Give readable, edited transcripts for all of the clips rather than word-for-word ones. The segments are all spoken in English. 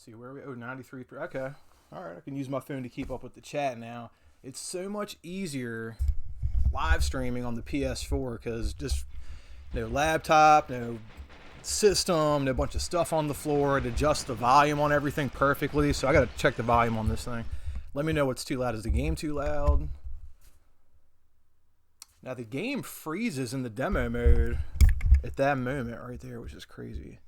see where we. Oh, 93. Okay. All right. I can use my phone to keep up with the chat now. It's so much easier live streaming on the PS4 because just no laptop, no system, no bunch of stuff on the floor to adjust the volume on everything perfectly. So I got to check the volume on this thing. Let me know what's too loud. Is the game too loud? Now the game freezes in the demo mode at that moment right there, which is crazy.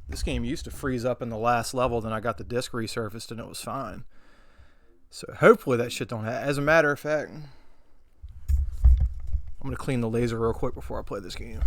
This game used to freeze up in the last level, then I got the disc resurfaced and it was fine. So hopefully that shit don't happen. As a matter of fact, I'm going to clean the laser real quick before I play this game.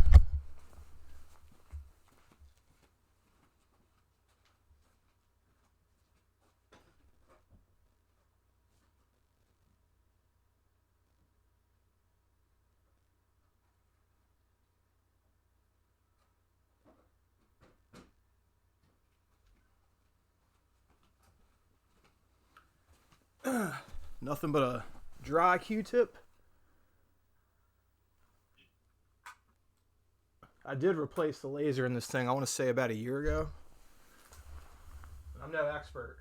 Nothing but a dry Q-tip. I did replace the laser in this thing, I want to say about a year ago. I'm no expert.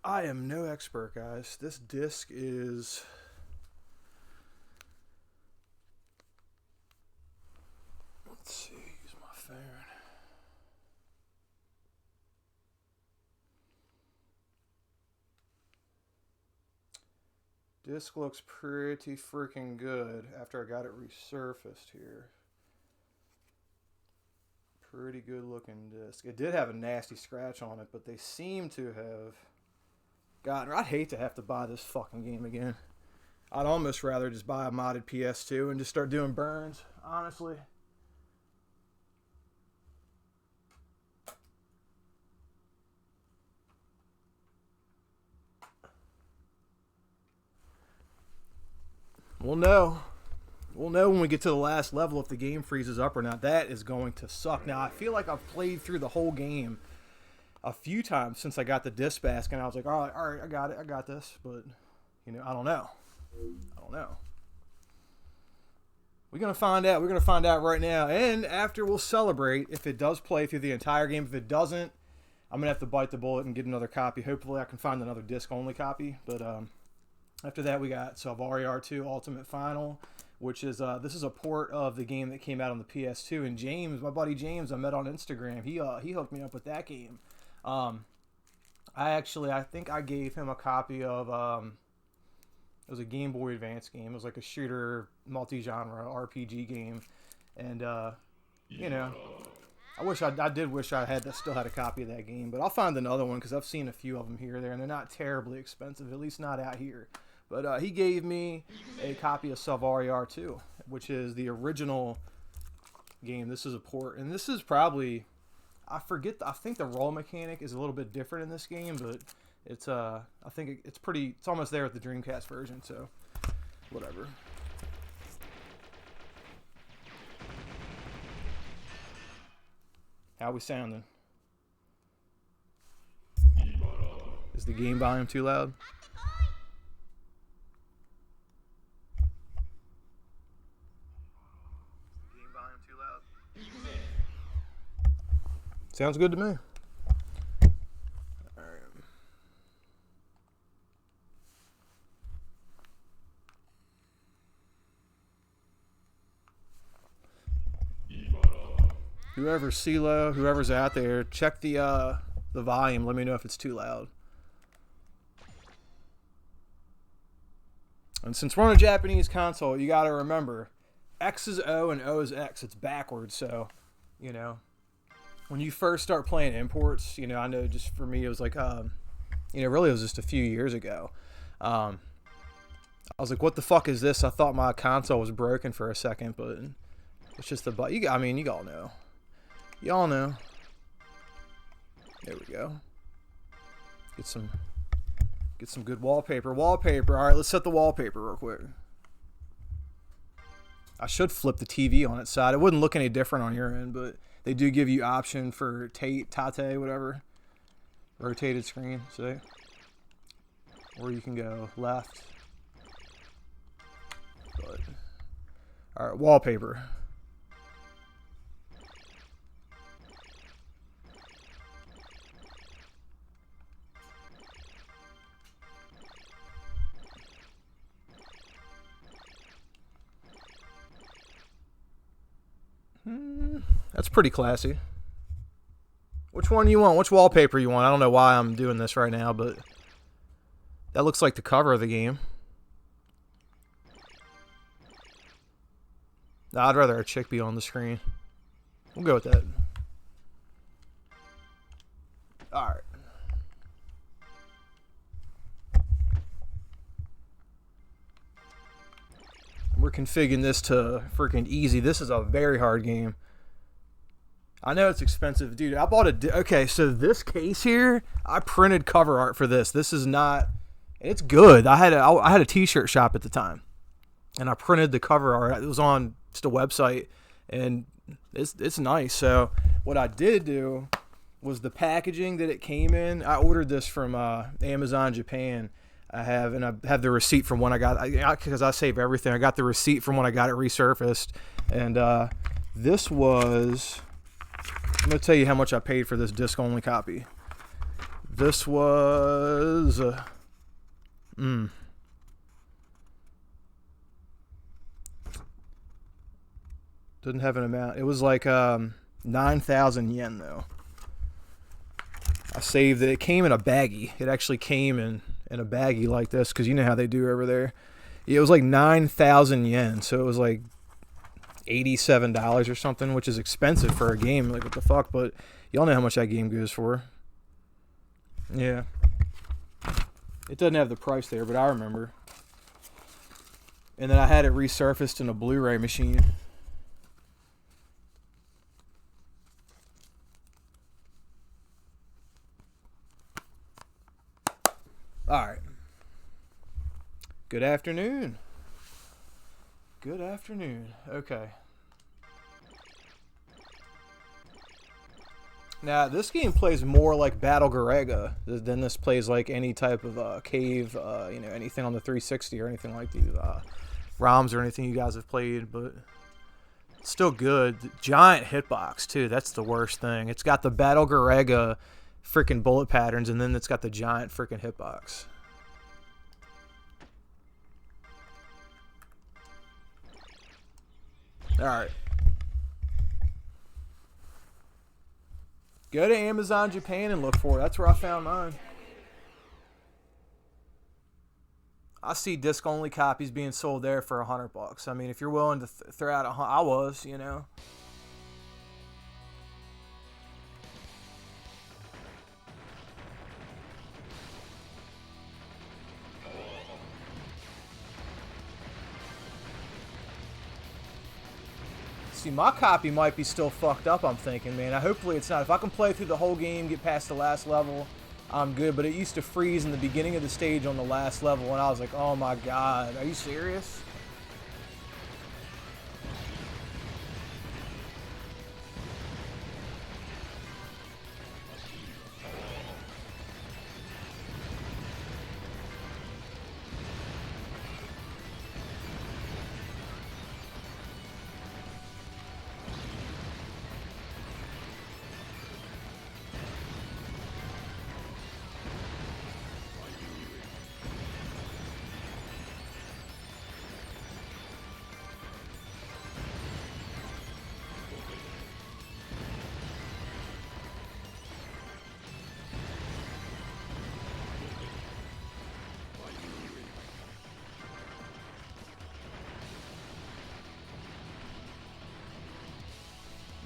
I am no expert, guys. This disc is... Let's see, use my phone. Disc looks pretty freaking good after I got it resurfaced here. Pretty good looking disc. It did have a nasty scratch on it, but they seem to have gotten... I'd hate to have to buy this fucking game again. I'd almost rather just buy a modded PS2 and just start doing burns, honestly. We'll know. We'll know when we get to the last level if the game freezes up or not. That is going to suck. Now, I feel like I've played through the whole game a few times since I got the disc back, and I was like, all right, I got it. I got this. But, you know, I don't know. We're going to find out. We're going to find out right now. And after, we'll celebrate if it does play through the entire game. If it doesn't, I'm going to have to bite the bullet and get another copy. Hopefully, I can find another disc-only copy. But after that, we got Salvari R2 Ultimate Final, which is this is a port of the game that came out on the PS2. And James, my buddy James, I met on Instagram. He hooked me up with that game. I think I gave him a copy of it was a Game Boy Advance game. It was like a shooter, multi-genre RPG game, and you know, I did wish I still had a copy of that game, but I'll find another one because I've seen a few of them here or there, and they're not terribly expensive, at least not out here. But he gave me a copy of Salvari R2, which is the original game. This is a port, and this is probably, I think the roll mechanic is a little bit different in this game, but it's I think it's almost there with the Dreamcast version, so whatever. How we sounding? Is the game volume too loud? Sounds good to me. All right. Whoever's CeeLo, whoever's out there, check the volume. Let me know if it's too loud. And since we're on a Japanese console, you got to remember, X is O and O is X. It's backwards, so, you know. When you first start playing imports, you know, I know just for me, it was like, you know, really it was just a few years ago. I was like, what the fuck is this? I thought my console was broken for a second, but it's just the, I mean, you all know. Y'all know. There we go. Get some good wallpaper. Wallpaper. All right, let's set the wallpaper real quick. I should flip the TV on its side. It wouldn't look any different on your end, but they do give you option for tate, whatever. Rotated screen, see? Or you can go left. But, all right, wallpaper. That's pretty classy. Which one do you want? Which wallpaper you want? I don't know why I'm doing this right now, but that looks like the cover of the game. I'd rather a chick be on the screen. We'll go with that. Alright. We're configuring this to freaking easy. This is a very hard game. I know it's expensive. Dude, I bought a... Okay, so this case here, I printed cover art for this. This is not... It's good. I had a t-shirt shop at the time. And I printed the cover art. It was on just a website. And it's nice. So what I did do was the packaging that it came in. I ordered this from Amazon Japan. I have the receipt from when I got... Because I save everything. I got the receipt from when I got it resurfaced. And this was... I'm going to tell you how much I paid for this disc-only copy. This was... Didn't have an amount. It was like 9,000 yen, though. I saved it. It came in a baggie. It actually came in a baggie like this, because you know how they do over there. It was like 9,000 yen, so it was like $87 or something, which is expensive for a game. Like, what the fuck? But y'all know how much that game goes for. Yeah. It doesn't have the price there, but I remember. And then I had it resurfaced in a Blu-ray machine. Alright. Good afternoon. Good afternoon. Okay. Now, this game plays more like Battle Garega than this plays like any type of cave, you know, anything on the 360 or anything like these ROMs or anything you guys have played, but it's still good. The giant hitbox, too. That's the worst thing. It's got the Battle Garega freaking bullet patterns, and then it's got the giant freaking hitbox. Alright. Go to Amazon Japan and look for it. That's where I found mine. I see disc-only copies being sold there for $100. I mean, if you're willing to throw out I was, you know. See, my copy might be still fucked up, I'm thinking, man. Hopefully it's not. If I can play through the whole game, get past the last level, I'm good. But it used to freeze in the beginning of the stage on the last level, and I was like, oh my god, are you serious?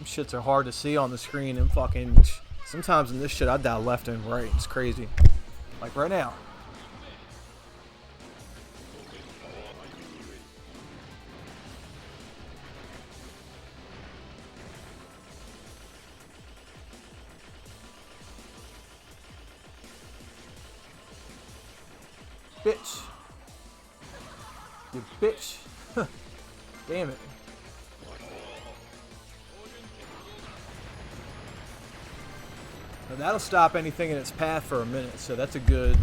Shits are hard to see on the screen, and fucking sometimes in this shit I die left and right. It's crazy. Like right now. bitch. You bitch. Damn it. Now that'll stop anything in its path for a minute, so that's a good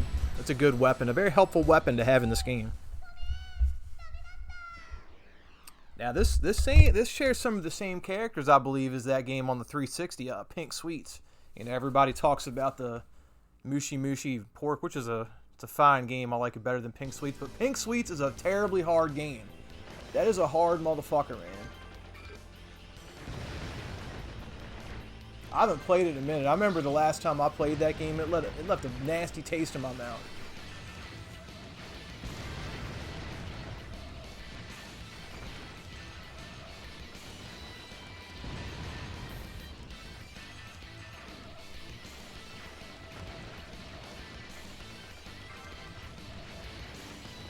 weapon. A very helpful weapon to have in this game. Now this shares some of the same characters, I believe, as that game on the 360, Pink Sweets. You know, everybody talks about the Mushi Mushi Pork, which is it's a fine game. I like it better than Pink Sweets, but Pink Sweets is a terribly hard game. That is a hard motherfucker, man. I haven't played it in a minute. I remember the last time I played that game, it left a nasty taste in my mouth.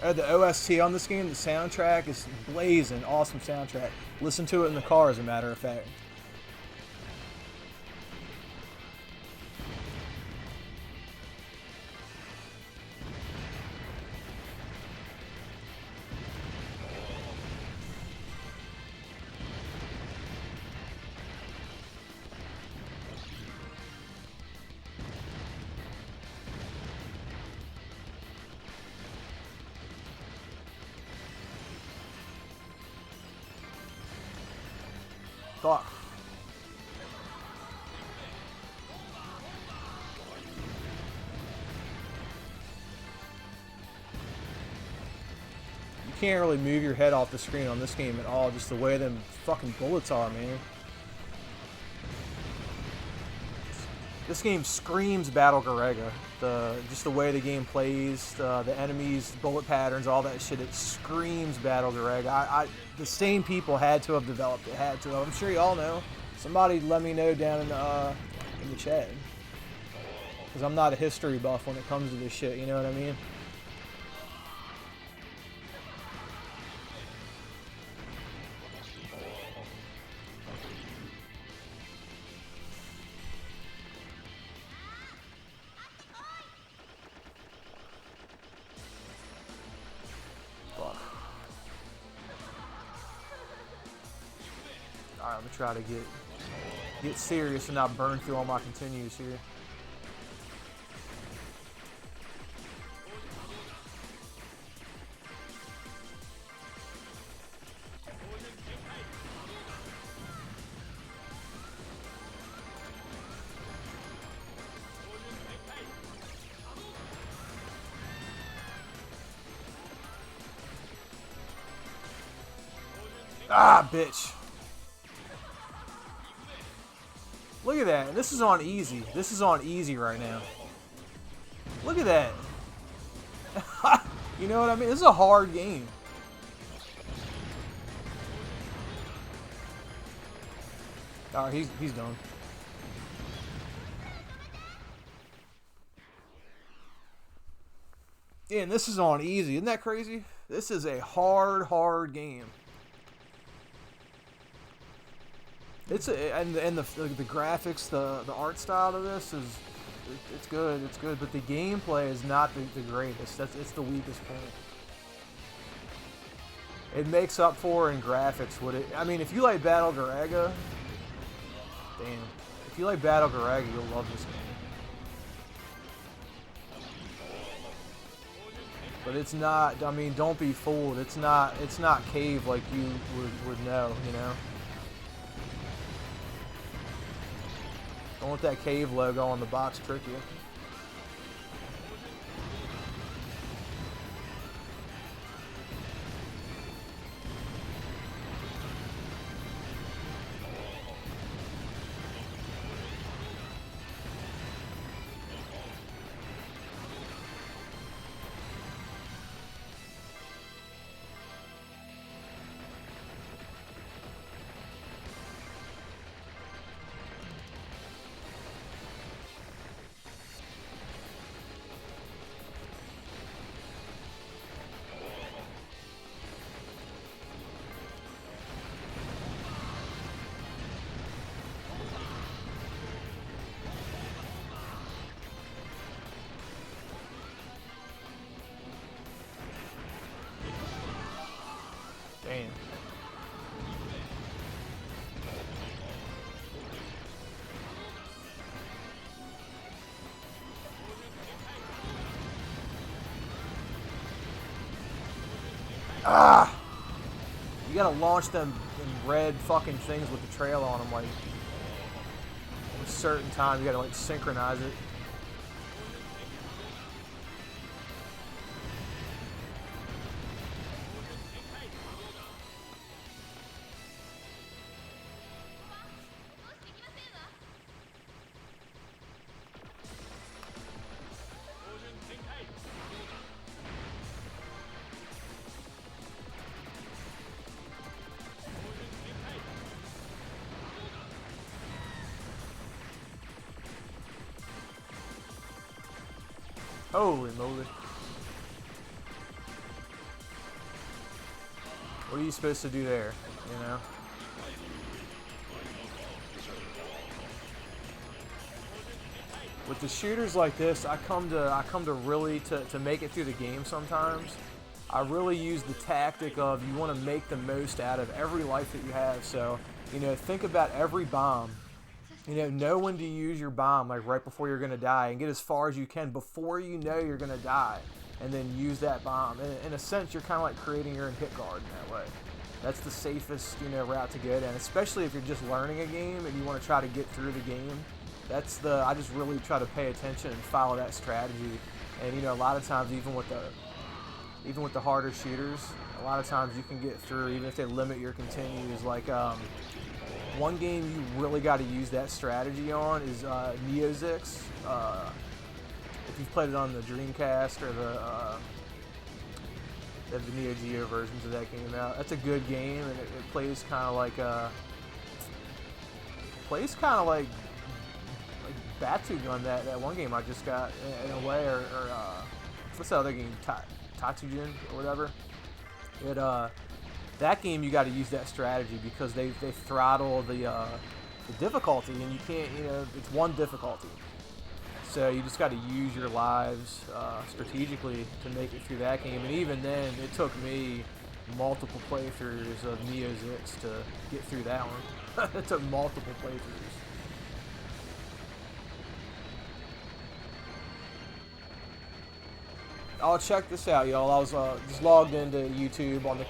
The OST on this game, the soundtrack is blazing, awesome soundtrack. Listen to it in the car, as a matter of fact. Fuck. You can't really move your head off the screen on this game at all, just the way them fucking bullets are, man. This game screams Battle Garega. Just the way the game plays, the enemies, bullet patterns, all that shit, it screams Battle Garega. The same people had to have developed it, had to have. I'm sure you all know. Somebody let me know down in the chat. Because I'm not a history buff when it comes to this shit, you know what I mean? Alright, I'm gonna try to get serious and not burn through all my continues here. Ah, bitch. Look at that. This is on easy. This is on easy right now. Look at that. You know what I mean? This is a hard game. Alright, he's done. Yeah, and this is on easy. Isn't that crazy? This is a hard game. And the graphics, the art style of this is it's good, but the gameplay is not the greatest. It's the weakest point. It makes up for in graphics. I mean, if you like Battle Garega, damn. If you like Battle Garega, you'll love this game. But it's not. I mean, don't be fooled. It's not cave like you would know. You know. Don't let that cave logo on the box trick you. gotta launch them in red fucking things with the trail on them, like at a certain time. You gotta like synchronize it. Holy moly. What are you supposed to do there, you know? With the shooters like this, I come to really to make it through the game sometimes. I really use the tactic of you want to make the most out of every life that you have. So, you know, think about every bomb. You know when to use your bomb, like right before you're going to die, and get as far as you can before you know you're going to die, and then use that bomb. In a sense, you're kind of like creating your own hit guard in that way. That's the safest, you know, route to go down, especially if you're just learning a game and you want to try to get through the game. I just really try to pay attention and follow that strategy. And, you know, a lot of times, even with the harder shooters, a lot of times you can get through, even if they limit your continues, like, one game you really got to use that strategy on is Neozix. If you've played it on the Dreamcast or the Neo Geo versions of that game out, that's a good game, and it plays kind of like Batu Gun, that one game I just got in a way, or what's the other game, Tatsujin or whatever. That game you got to use that strategy because they throttle the difficulty, and you can't, you know, it's one difficulty. So you just got to use your lives strategically to make it through that game. And even then, it took me multiple playthroughs of Neozix to get through that one. It took multiple playthroughs. Oh, check this out, y'all. I was just logged into YouTube on the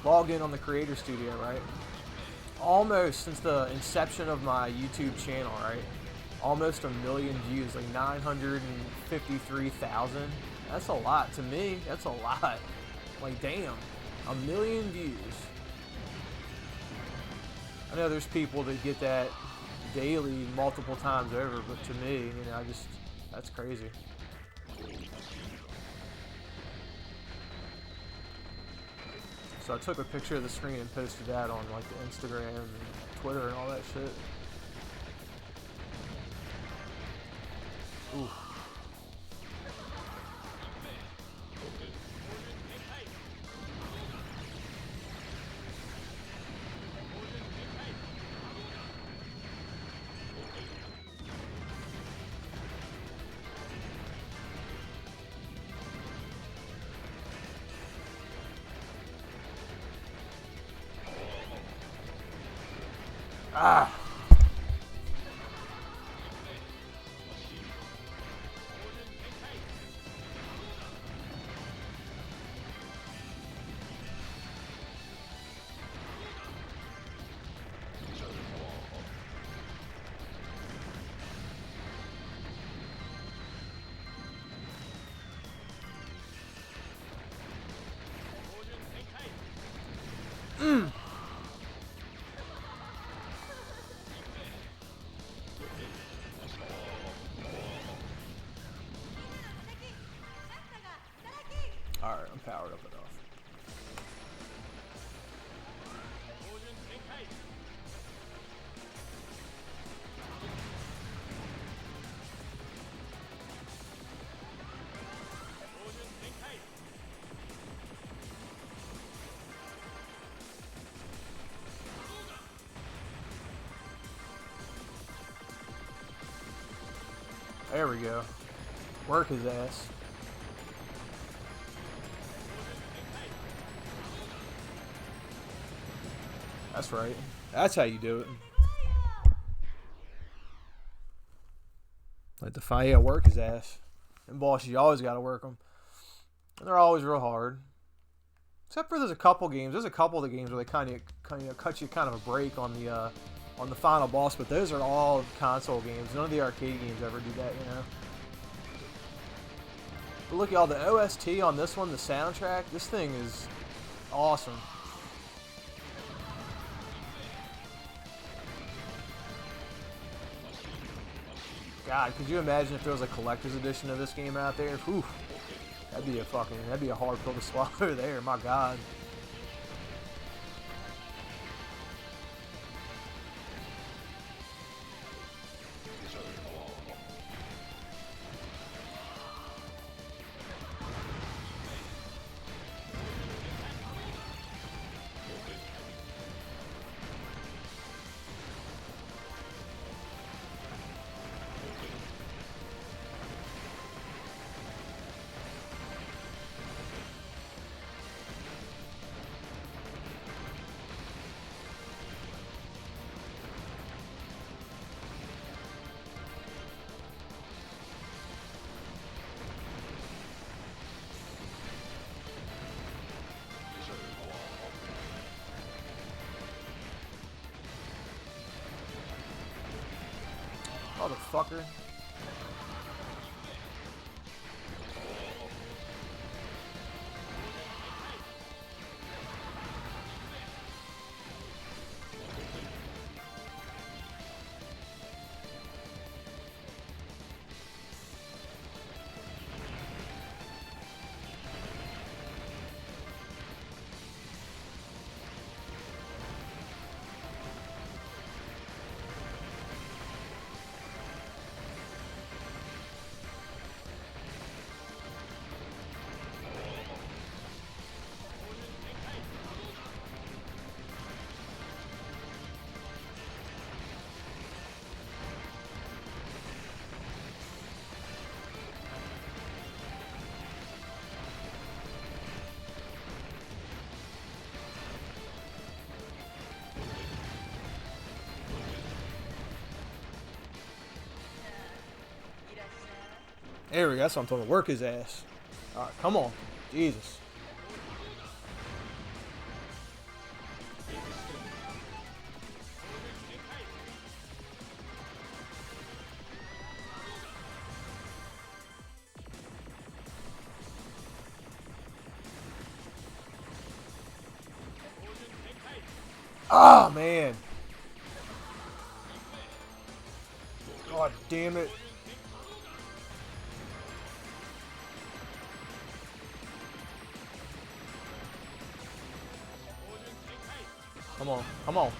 logged in on the Creator Studio, right? Almost since the inception of my YouTube channel, right? Almost 1 million views, like 953,000. That's a lot to me. That's a lot. Like, damn, 1 million views. I know there's people that get that daily, multiple times over, but to me, you know, that's crazy. So I took a picture of the screen and posted that on like the Instagram and Twitter and all that shit. Ooh. Ah. Alright, I'm powered up enough. There we go. Work his ass. That's right. That's how you do it. Like the fight, work his ass. And bosses, you always gotta work them. And they're always real hard. Except for there's a couple games. There's a couple of the games where they kind of cut you kind of a break on the final boss, but those are all console games. None of the arcade games ever do that, you know. But look, y'all, the OST on this one, the soundtrack, this thing is awesome. God, could you imagine if there was a collector's edition of this game out there? Whew. That'd be a hard pill to swallow there, my God. Motherfucker. There we go. That's what I'm talking about. Work his ass. Alright, come on. Jesus. Oh, man. God damn it. Come on, come on.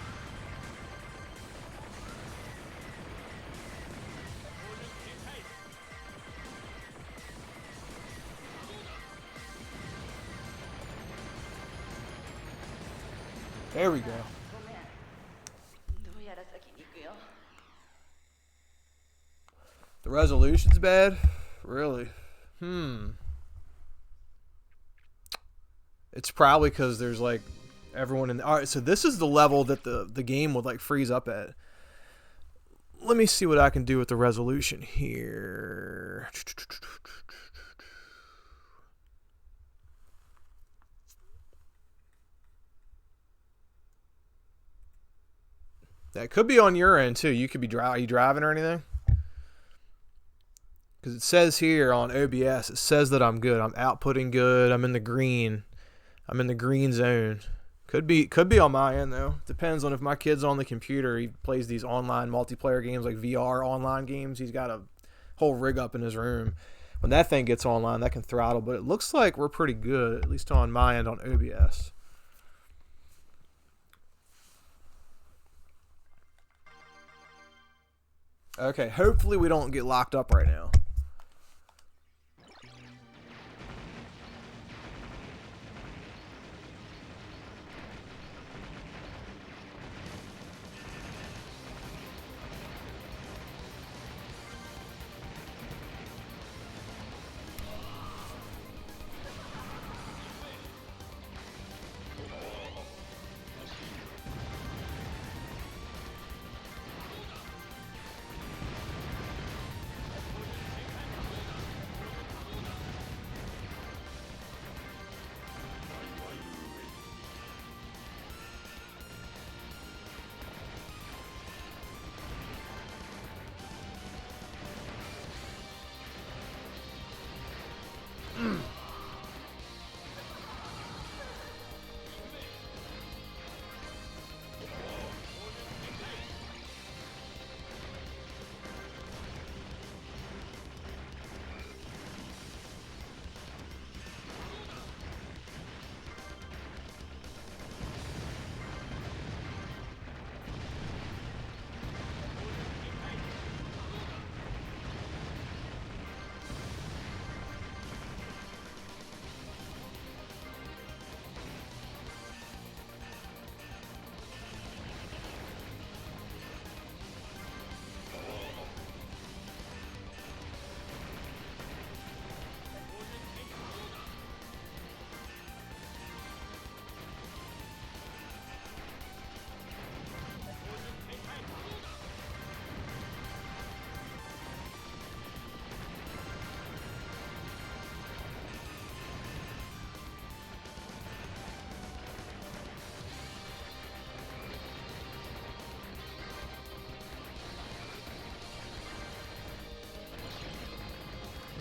There we go. The resolution's bad? Really? It's probably because there's like everyone in the... Alright, so this is the level that the game would like freeze up at. Let me see what I can do with the resolution here. That could be on your end too. You could be are you driving or anything? Because it says here on OBS, it says that I'm good. I'm outputting good. I'm in the green. I'm in the green zone. Could be on my end though. Depends on if my kid's on the computer. He plays these online multiplayer games like VR online games. He's got a whole rig up in his room. When that thing gets online, that can throttle. But it looks like we're pretty good, at least on my end on OBS. Okay, hopefully we don't get locked up right now.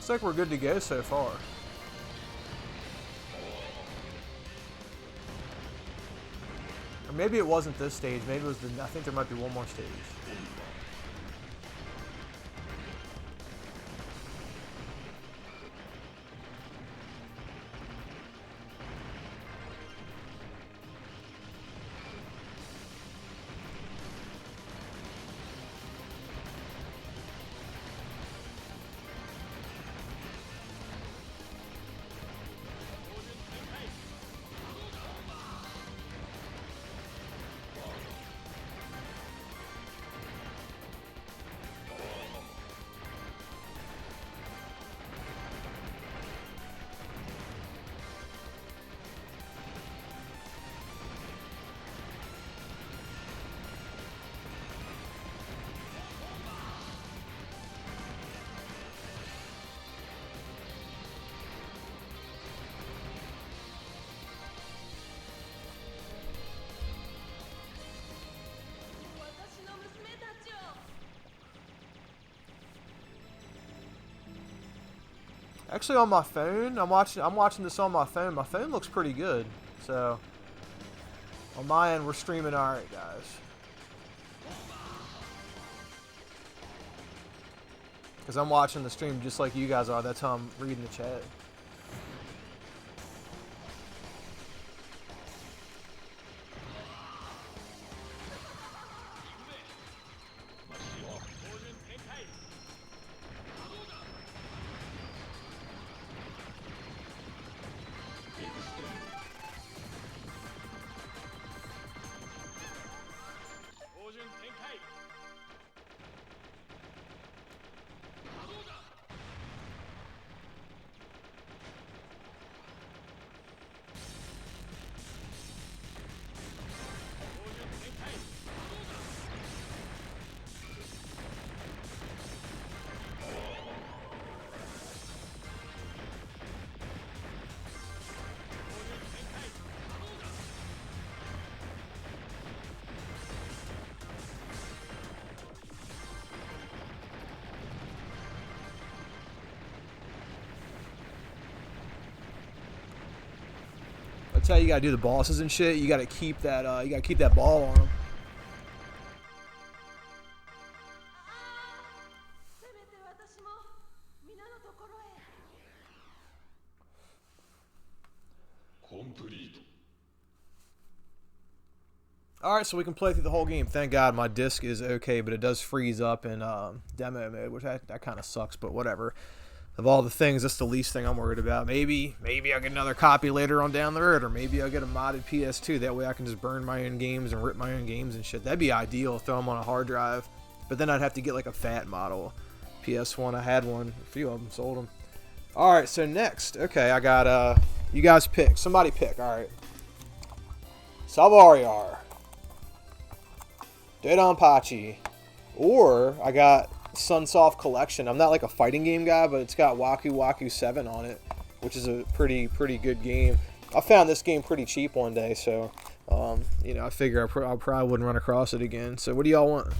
Looks like we're good to go so far. Or maybe it wasn't this stage. Maybe it was the... I think there might be one more stage. Actually, on my phone, I'm watching this on my phone. My phone looks pretty good. So, on my end, we're streaming all right, guys. Because I'm watching the stream just like you guys are. That's how I'm reading the chat. That's how you gotta do the bosses and shit. You gotta keep that. You gotta keep that ball on them. All right, so we can play through the whole game. Thank God my disc is okay, but it does freeze up in demo mode, which that kind of sucks. But whatever. Of all the things, that's the least thing I'm worried about. Maybe I'll get another copy later on down the road, or maybe I'll get a modded PS2. That way I can just burn my own games and rip my own games and shit. That'd be ideal, throw them on a hard drive. But then I'd have to get like a fat model. PS1, I had one. A few of them, sold them. All right, so next. Okay, I got, you guys pick. Somebody pick, all right. Salvariar. Dodonpachi. Or I got Sunsoft Collection. I'm not like a fighting game guy, but it's got Waku Waku 7 on it, which is a pretty good game. I found this game pretty cheap one day, so you know, I figure I probably wouldn't run across it again. So what do y'all want?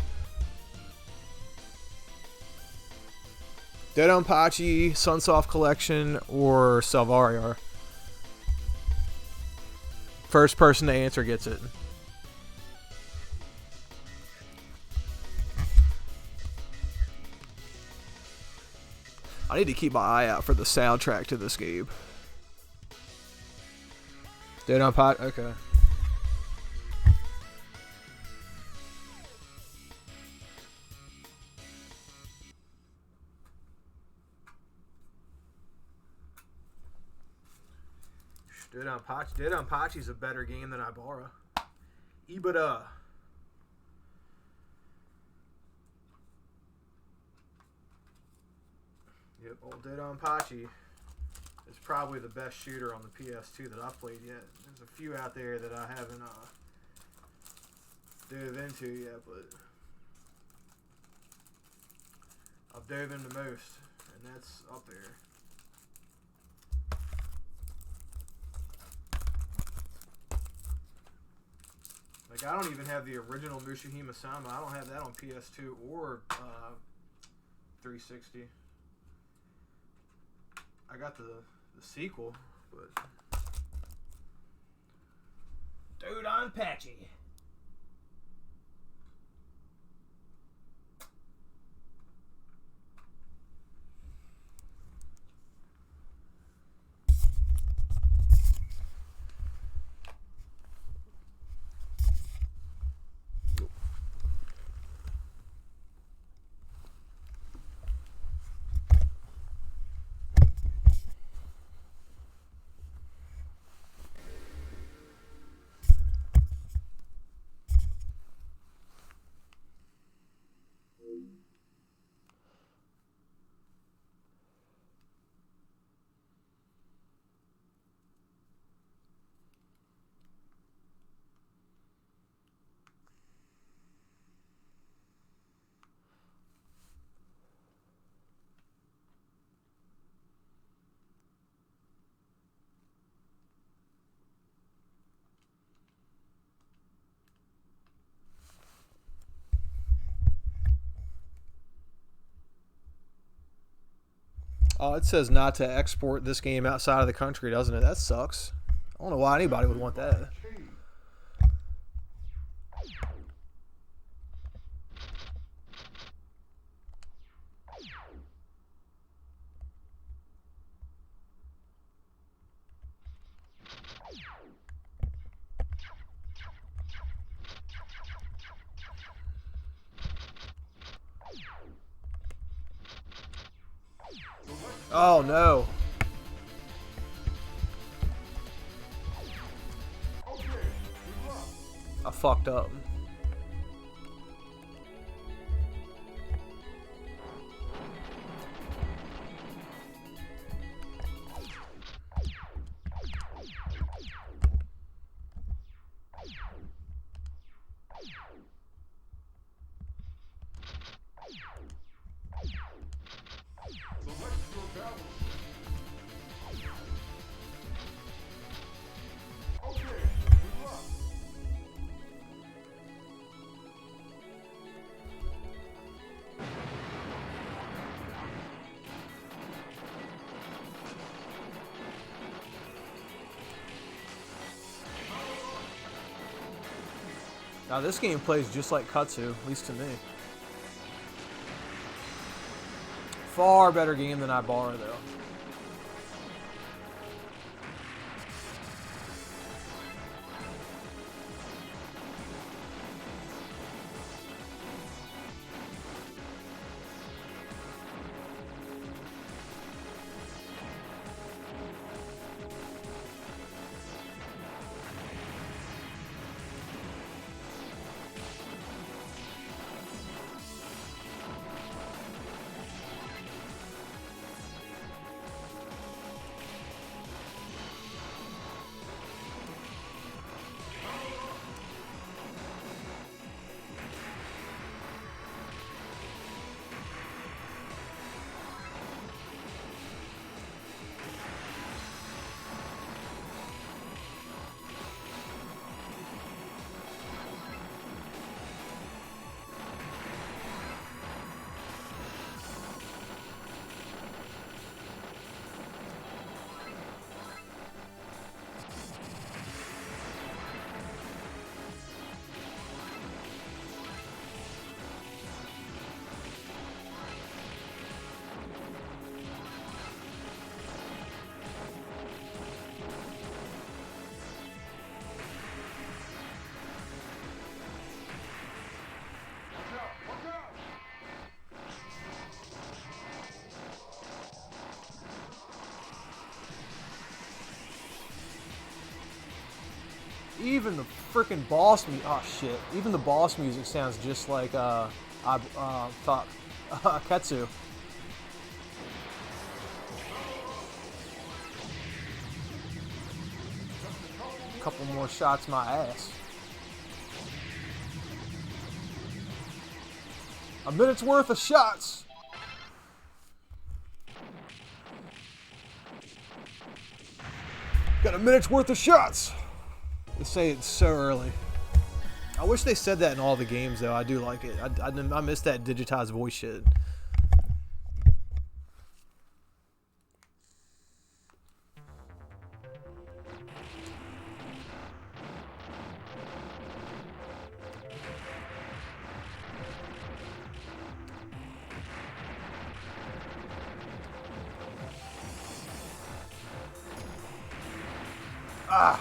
Dodonpachi, Sunsoft Collection, or Salvariar? First person to answer gets it. I need to keep my eye out for the soundtrack to this game. Dodonpachi, okay. Dodonpachi's a better game than Ibara. Ibara. Yep, old Dodonpachi is probably the best shooter on the PS2 that I've played yet. There's a few out there that I haven't dove into yet, but I've dove into most, and that's up there. Like, I don't even have the original Mushihime Sama. I don't have that on PS2 or 360. I got the sequel, but dude, I'm patchy. Oh, it says not to export this game outside of the country, doesn't it? That sucks. I don't know why anybody would want that. Oh no. I fucked up. Now this game plays just like Ps2, at least to me. Far better game than Ibara though. Even the freaking boss music, oh shit, even the boss music sounds just like, Ketsu. A couple more shots my ass. A minute's worth of shots. Got a minute's worth of shots. They say it's so early. I wish they said that in all the games, though. I do like it. I miss that digitized voice shit. Ah.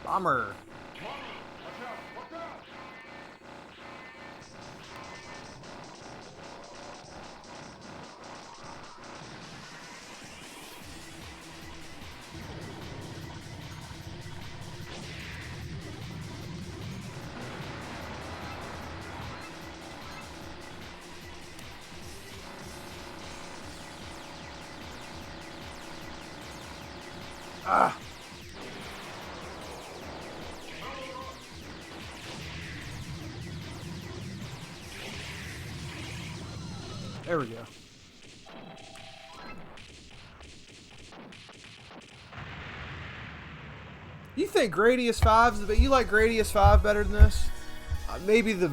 Bomber. Ah. There we go. You think Gradius 5's but you like Gradius 5 better than this? Maybe the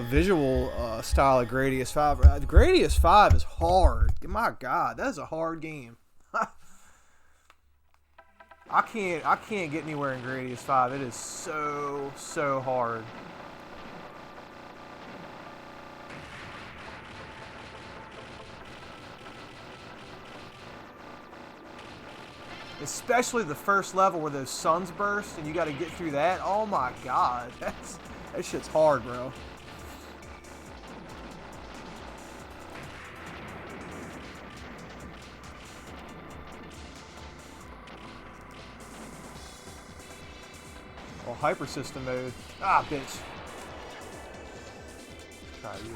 visual style of Gradius 5. Gradius 5 is hard. My God, that is a hard game. I can't get anywhere in Gradius 5. It is so hard. Especially the first level where those suns burst and you got to get through that. Oh my God, that shit's hard, bro. Well, hyper system mode. Ah, bitch. Try you.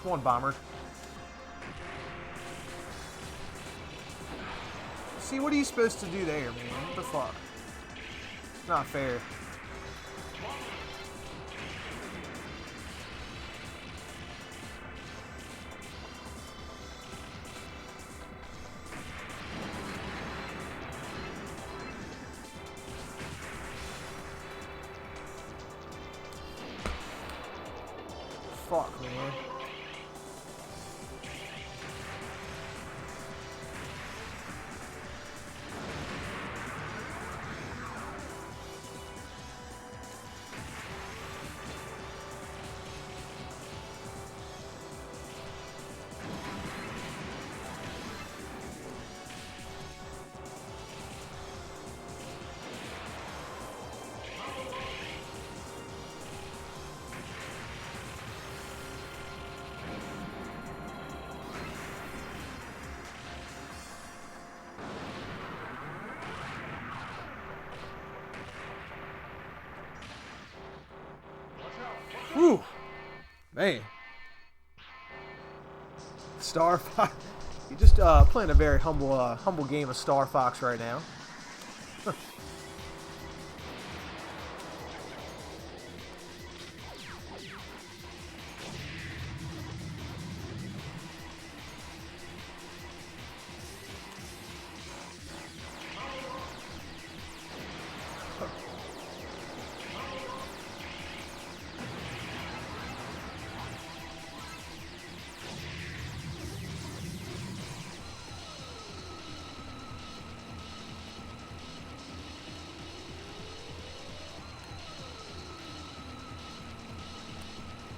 Come on, Bomber. See, what are you supposed to do there, man? What the fuck? It's not fair. Fuck, man. Man. Star Fox. You just playing a very humble game of Star Fox right now.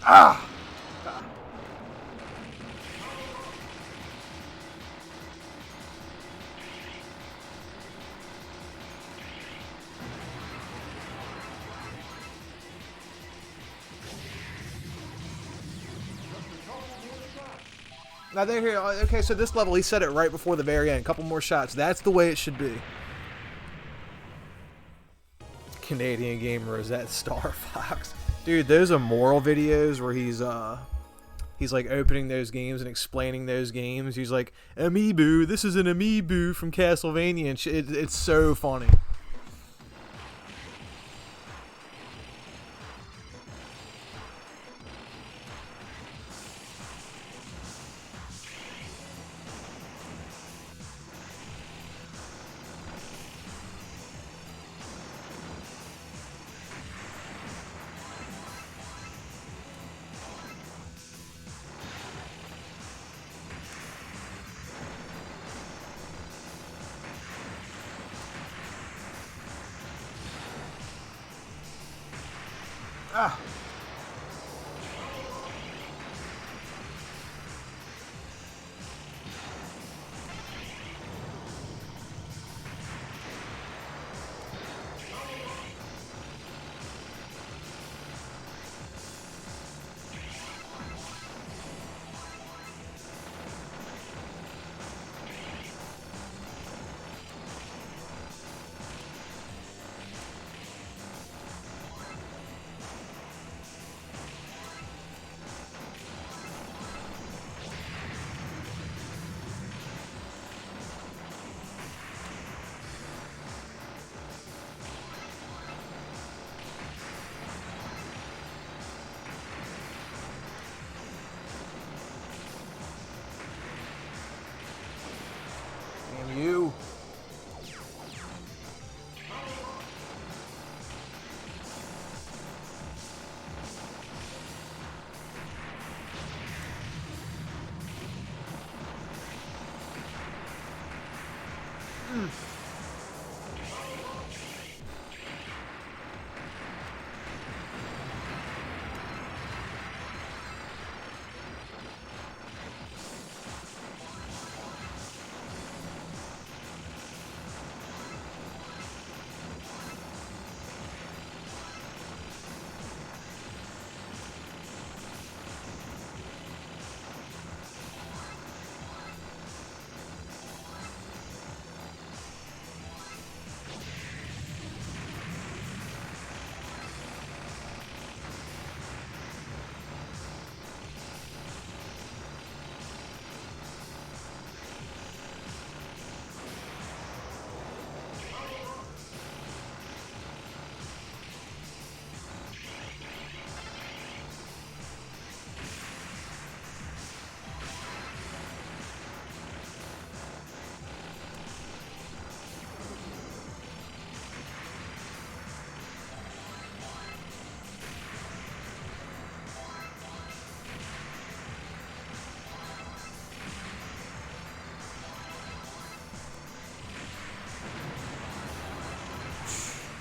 Ah! Now they're here. Okay, so this level, he said it right before the very end. A couple more shots. That's the way it should be. Canadian gamer is that Star Fox. Dude, those Immoral videos where he's like opening those games and explaining those games. He's like, Amiibo, this is an Amiibo from Castlevania, and it's so funny. Ah. You.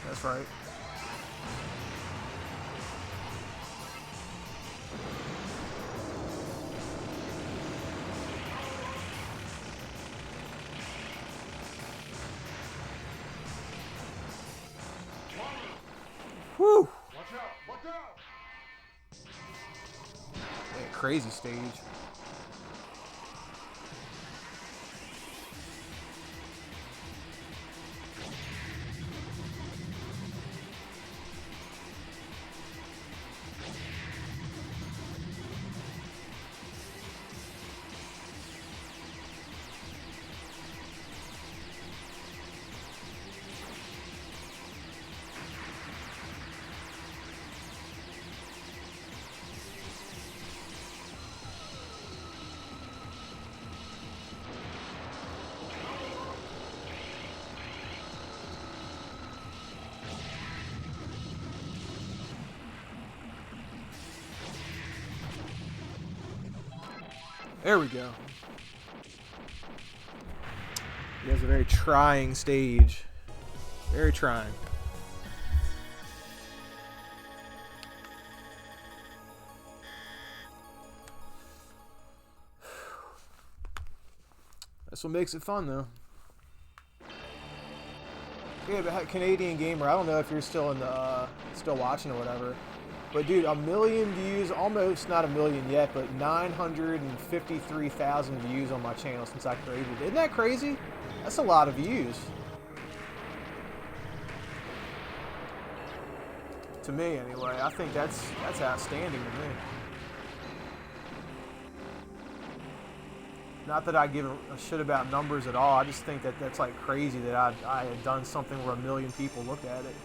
That's right. Whew. Watch out! Watch out! Yeah, crazy stage. There we go. He has a very trying stage. Very trying. That's what makes it fun, though. Yeah, but Canadian Gamer, I don't know if you're still in the still watching or whatever, but dude, 1 million views, almost not 1 million yet, but 953,000 views on my channel since I created it. Isn't that crazy? That's a lot of views. To me, anyway. I think that's outstanding to me. Not that I give a shit about numbers at all. I just think that that's like crazy that I had done something where 1 million people look at it.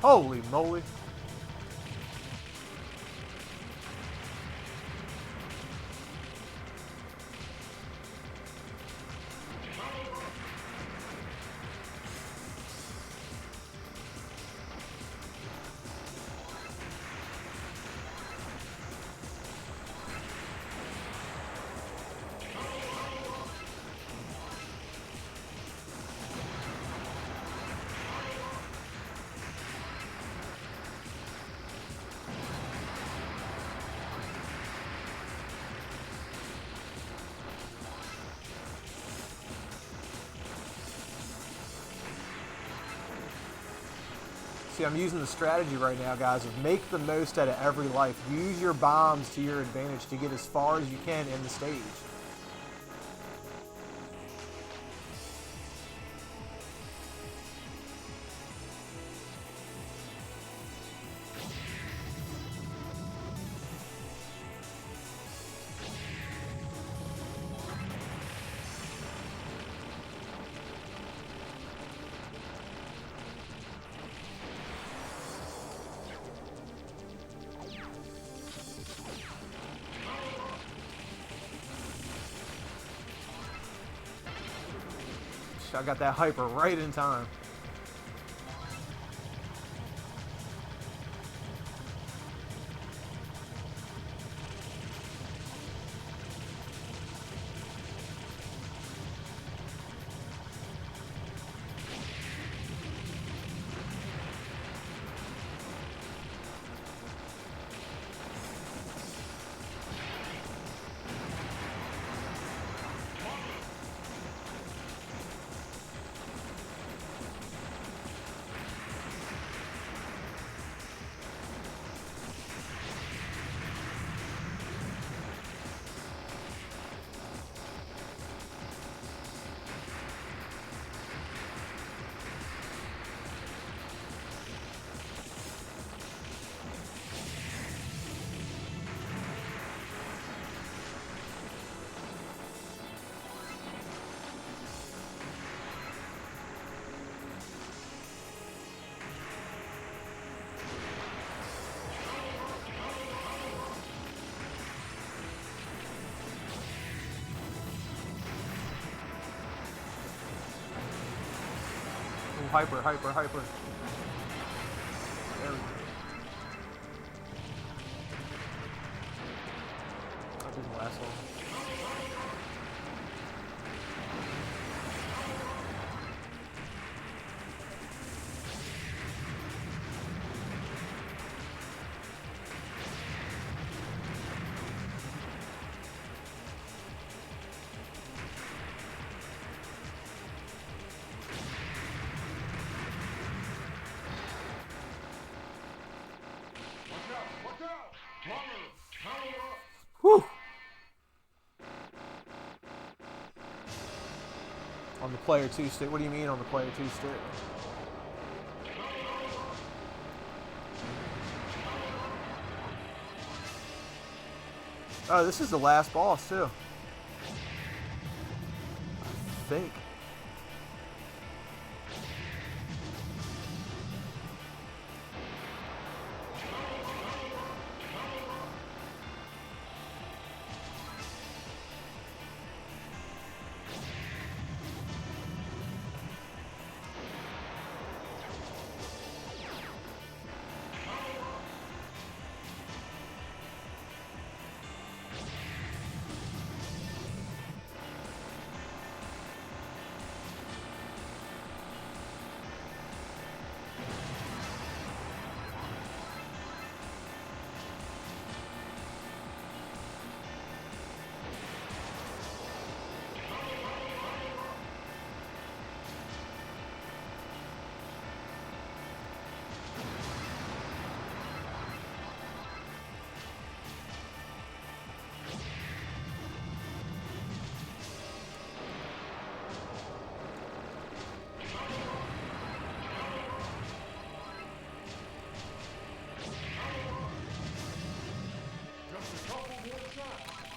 Holy moly. See, I'm using the strategy right now, guys, of make the most out of every life. Use your bombs to your advantage to get as far as you can in the stage. I got that hyper right in time. Hyper. There we go. That didn't last long. Whew. On the player 2 stick. What do you mean on the player 2 stick? Oh, this is the last boss too. I think.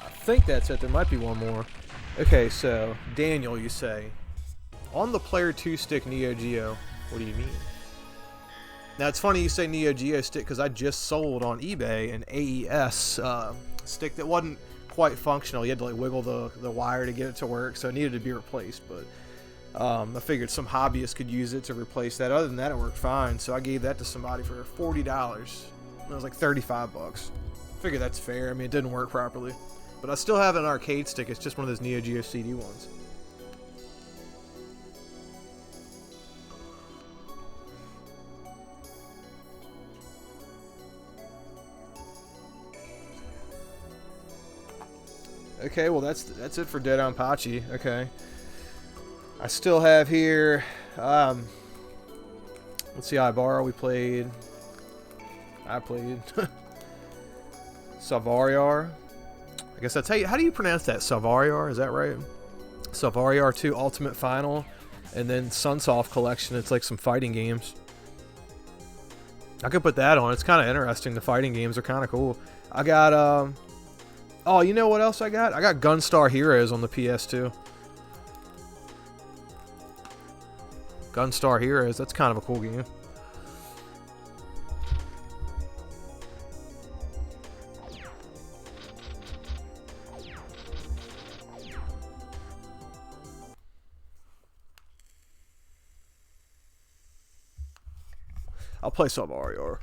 I think that's it. There might be one more. Okay, so Daniel, you say on the player 2 stick Neo Geo. What do you mean? Now it's funny you say Neo Geo stick because I just sold on eBay an AES stick that wasn't quite functional. You had to like wiggle the wire to get it to work, so it needed to be replaced. But I figured some hobbyist could use it to replace that. Other than that, it worked fine. So I gave that to somebody for $40. It was like 35 bucks. Figure that's fair. I mean, it didn't work properly. But I still have an arcade stick. It's just one of those Neo Geo CD ones. Okay, well that's it for Dead on Pachi. Okay. I still have here. Let's see, Ibara we played. I played. Savariar. I guess that's how do you pronounce that? Savariar, is that right? Savariar 2 Ultimate Final, and then Sunsoft Collection. It's like some fighting games. I could put that on. It's kind of interesting. The fighting games are kind of cool. I got oh, you know what else I got? I got Gunstar Heroes on the PS2. Gunstar Heroes. That's kind of a cool game. I'll play some Mario.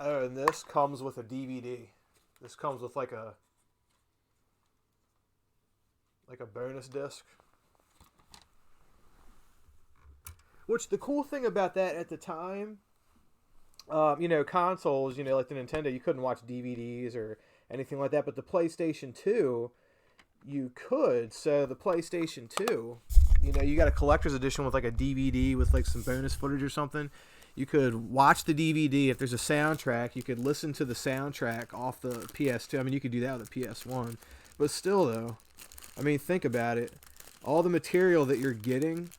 Oh, and this comes with a DVD. This comes with like a bonus disc. Which the cool thing about that at the time, you know, consoles, you know, like the Nintendo, you couldn't watch DVDs or anything like that, but the PlayStation 2, you could. So the PlayStation 2, you know, you got a collector's edition with like a DVD with like some bonus footage or something. You could watch the DVD. If there's a soundtrack, you could listen to the soundtrack off the PS2. I mean, you could do that with a PS1. But still, though, I mean, think about it. All the material that you're getting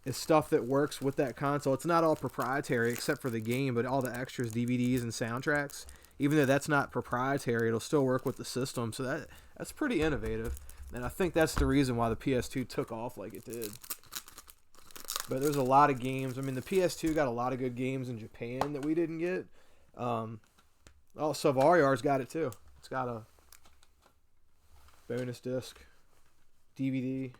is stuff that works with that console. It's not all proprietary except for the game, but all the extras, DVDs and soundtracks, even though that's not proprietary, it'll still work with the system. So that's pretty innovative. And I think that's the reason why the PS2 took off like it did. But there's a lot of games. I mean, the PS2 got a lot of good games in Japan that we didn't get. Oh, Savariar's got it too. It's got a bonus disc, DVD.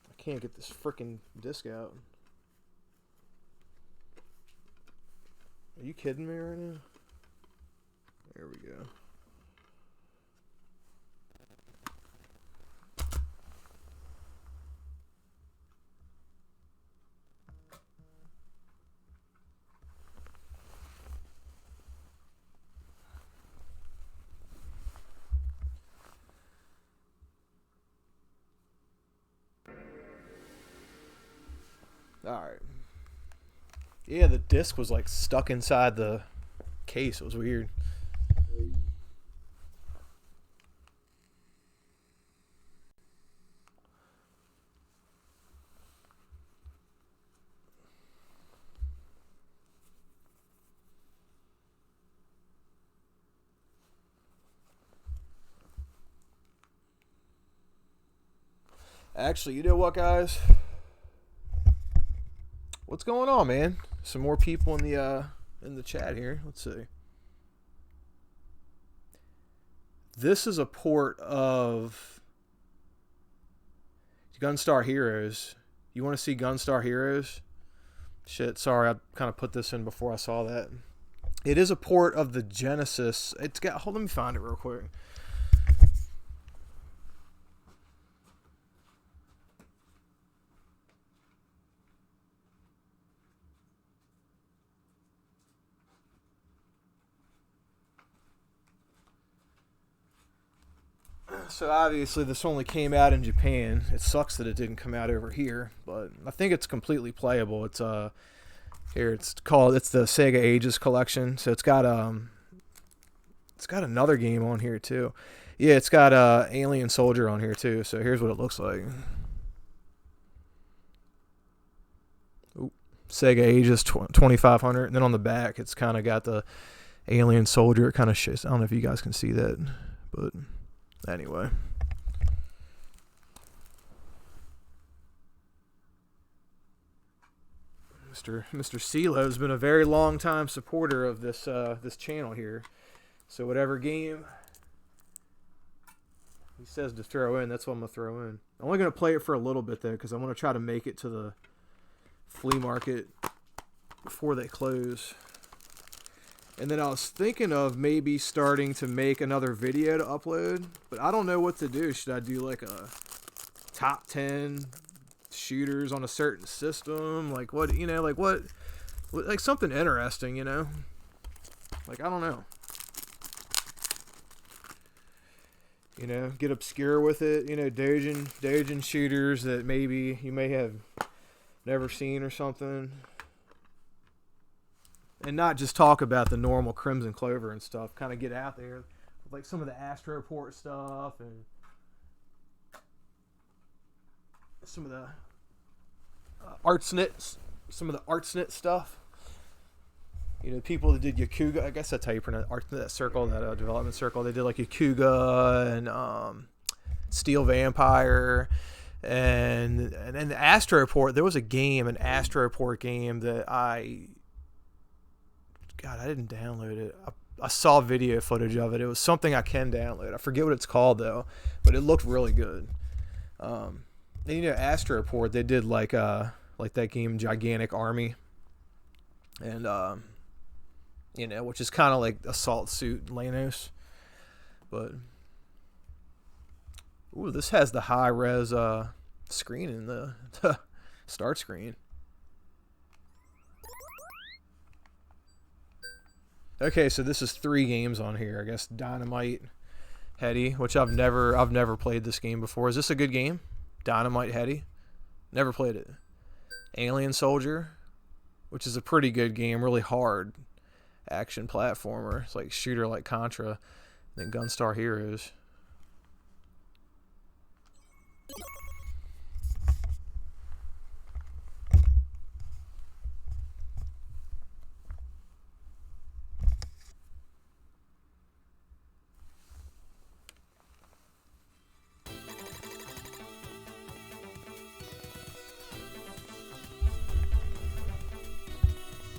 I can't get this freaking disc out. Are you kidding me right now? There we go. All right. Yeah, the disc was like stuck inside the case. It was weird. Actually, you know what, guys? What's going on, man? Some more people in the chat here. Let's see. This is a port of Gunstar Heroes. You want to see Gunstar Heroes? Shit, sorry, I kind of put this in before I saw that. It is a port of the Genesis. It's got. Hold, let me find it real quick. So obviously this only came out in Japan. It sucks that it didn't come out over here, but I think it's completely playable. It's here it's the Sega Ages collection. So it's got another game on here too. Yeah, it's got Alien Soldier on here too. So here's what it looks like. Ooh, Sega Ages 2500, and then on the back it's kind of got the Alien Soldier. It kind of shits. I don't know if you guys can see that, but anyway. Mr. CeeLo has been a very long time supporter of this this channel here. So whatever game he says to throw in, that's what I'm going to throw in. I'm only going to play it for a little bit though, because I want to try to make it to the flea market before they close. And then I was thinking of maybe starting to make another video to upload, but I don't know what to do. Should I do like a top 10 shooters on a certain system? Like what, you know, like something interesting, you know? Like, I don't know. You know, get obscure with it, you know, Dojin shooters that maybe you may have never seen or something. And not just talk about the normal Crimson Clover and stuff. Kind of get out there with like some of the Astroport stuff and some of the ArtSnit stuff. You know, people that did Yakuga. I guess that's how you pronounce that circle, that development circle. They did like Yakuga and Steel Vampire and the Astroport. There was a game, an Astroport game that God, I didn't download it. I saw video footage of it. It was something I can download. I forget what it's called though, but it looked really good. And you know, Astroport, they did like that game Gigantic Army, and you know, which is kind of like Assault Suit Lanos, but ooh, this has the high res screen in the start screen. Okay, so this is 3 games on here. I guess Dynamite Heady, which I've never played this game before. Is this a good game? Dynamite Heady? Never played it. Alien Soldier, which is a pretty good game, really hard action platformer. It's like shooter like Contra. Then Gunstar Heroes.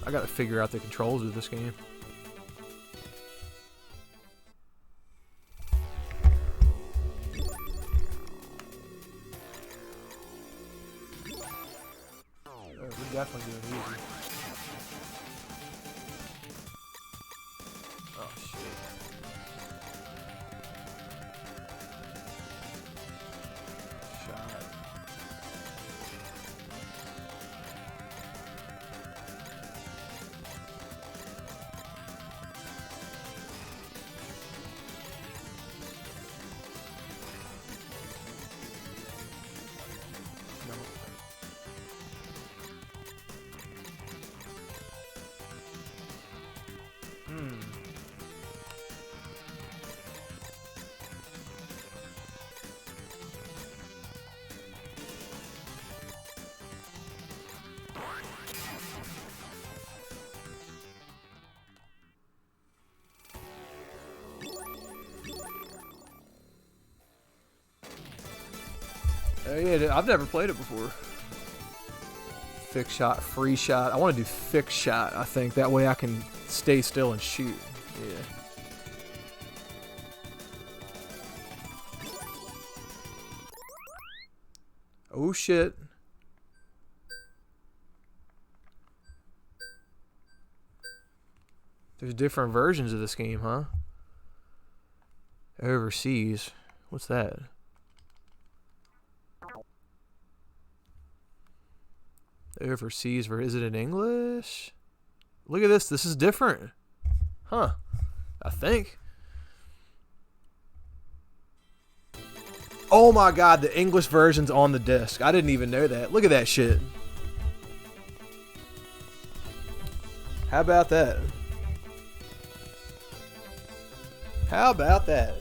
I gotta figure out the controls of this game. We're definitely doing easy. Oh shit. Shot. Oh yeah, I've never played it before. Fix shot, free shot. I want to do fix shot, I think. That way I can stay still and shoot. Yeah. Oh shit. There's different versions of this game, huh? Overseas. What's that? Overseas, is it in English? Look at this. This is different. Huh. I think. Oh my god, the English version's on the disc. I didn't even know that. Look at that shit. How about that? How about that?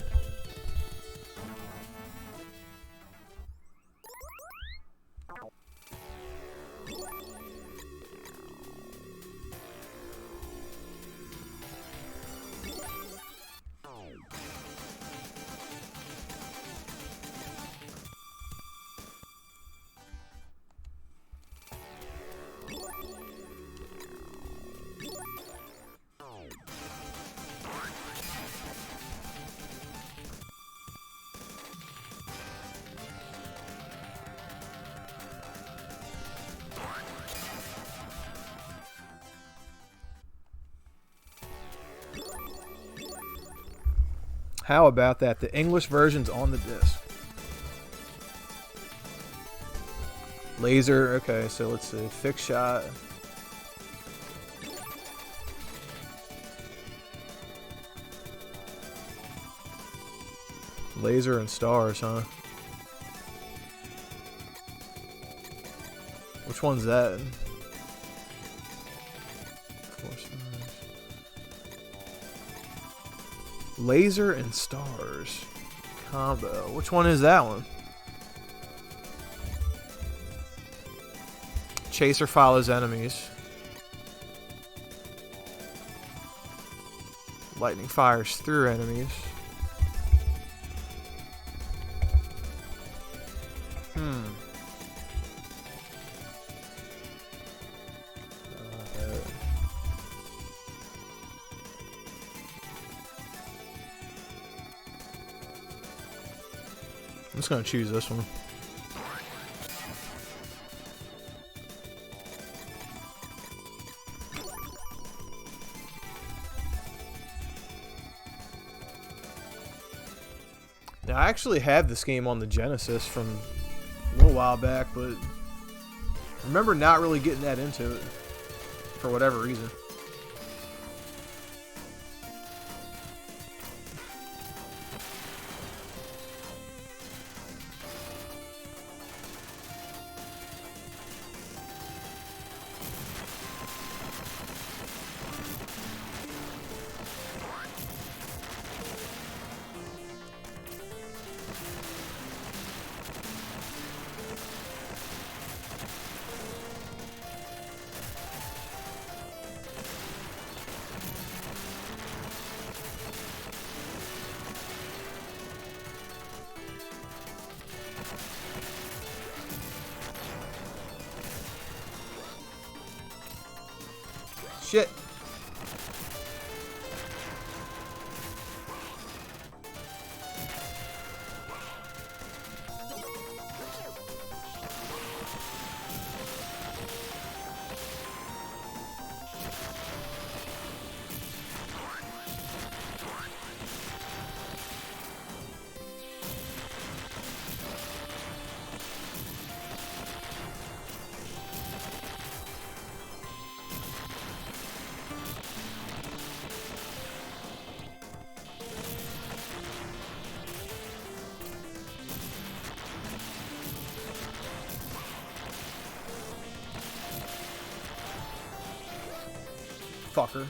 How about that? The English version's on the disc. Laser, okay, so let's see. Fix shot. Laser and stars, huh? Which one's that? Laser and stars combo. Which one is that one? Chaser follows enemies. Lightning fires through enemies. I'm just gonna choose this one. Now, I actually have this game on the Genesis from a little while back, but I remember not really getting that into it for whatever reason. Shit. Fucker.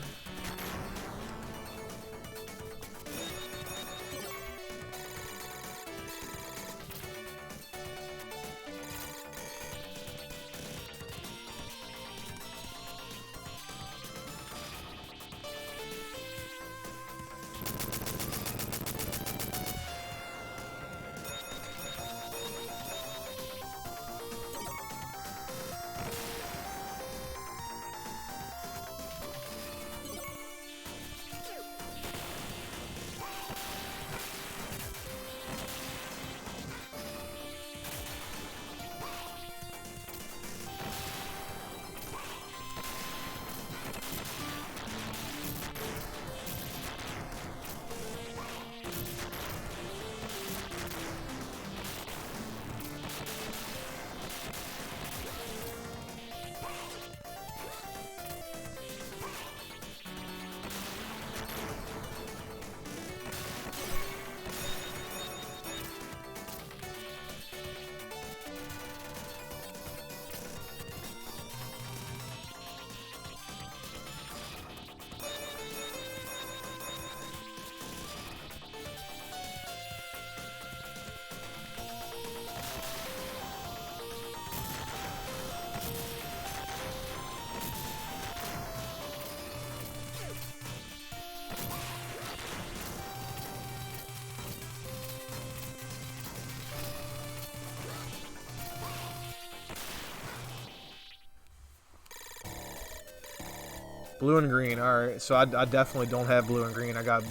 Blue and green. All right. So I definitely don't have blue and green. I got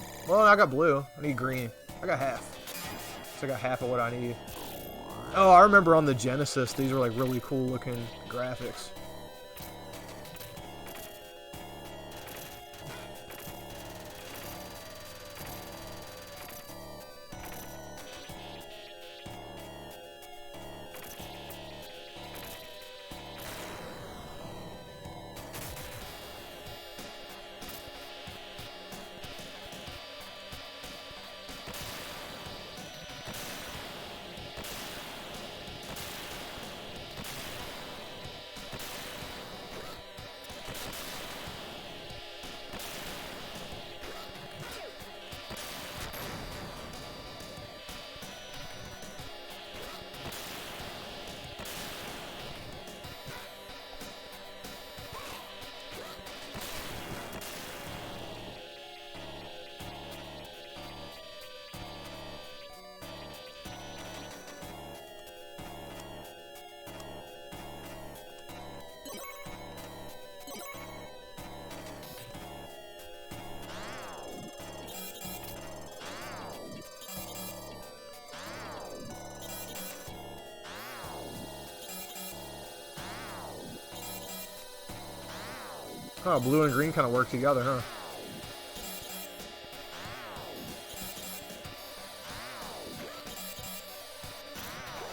blue. I need green. I got half. So I got half of what I need. Oh, I remember on the Genesis, these were like really cool looking graphics. Oh, blue and green kind of work together, huh?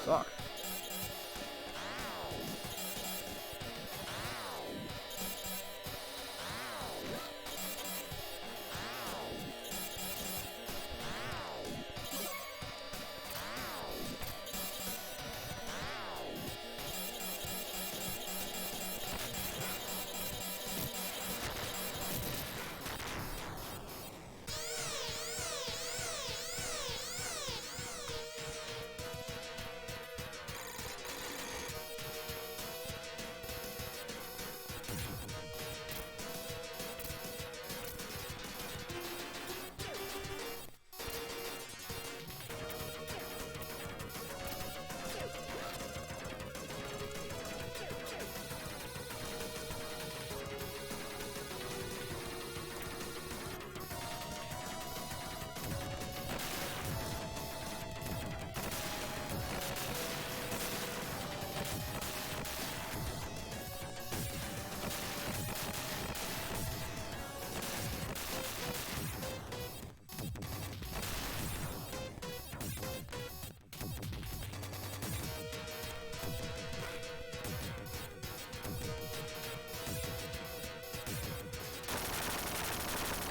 Fuck.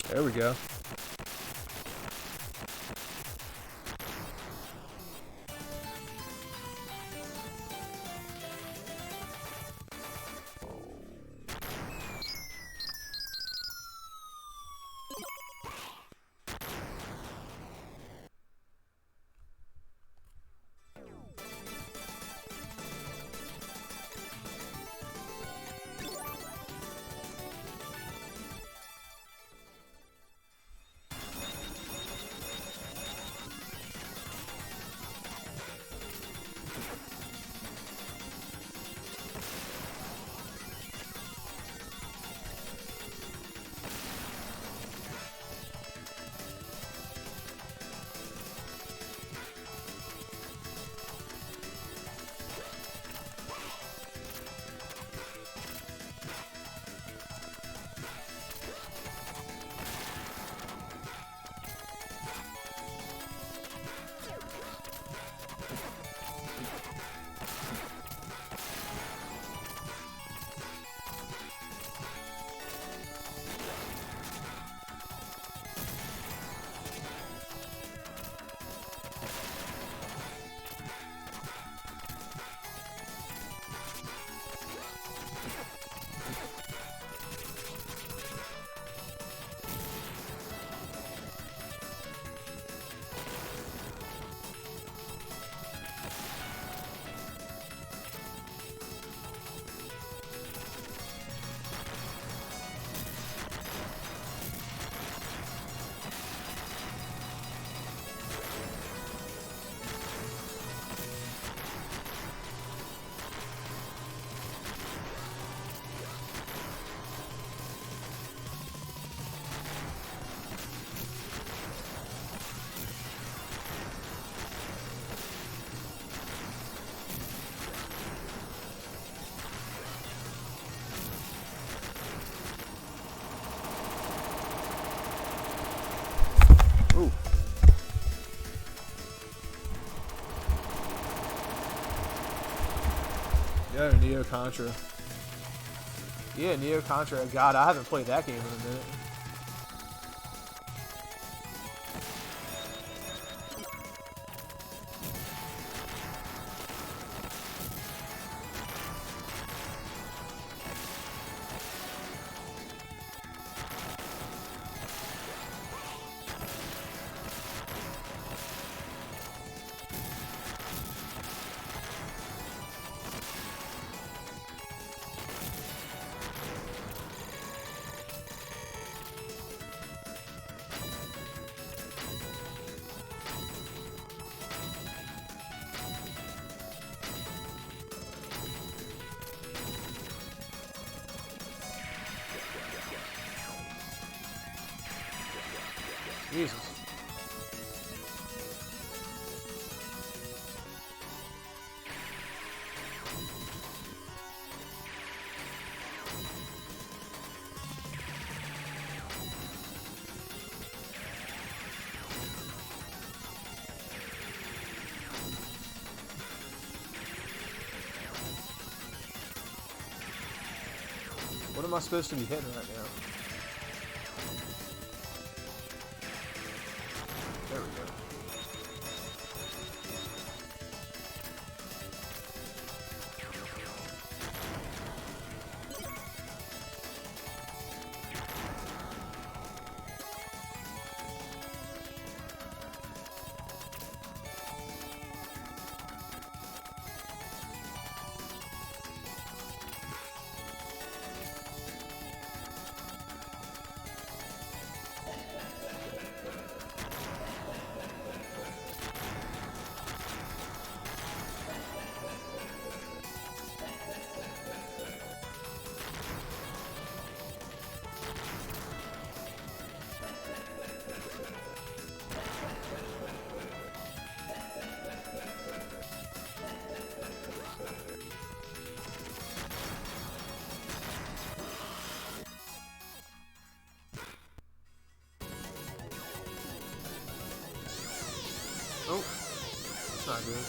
There we go. go, Neo Contra. Yeah, Neo Contra. God, I haven't played that game in a minute. Jesus. What am I supposed to be hitting right now? There we go. Oh, that's not good.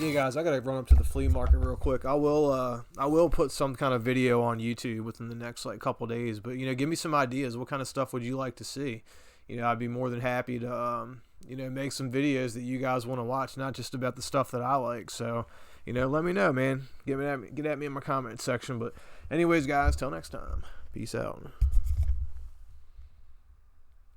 Yeah, guys, I gotta run up to the flea market real quick. I will put some kind of video on YouTube within the next couple days. But give me some ideas. What kind of stuff would you like to see? I'd be more than happy to make some videos that you guys want to watch, not just about the stuff that I like. So let me know, man. Get at me in my comment section. But anyways, guys, till next time. Peace out.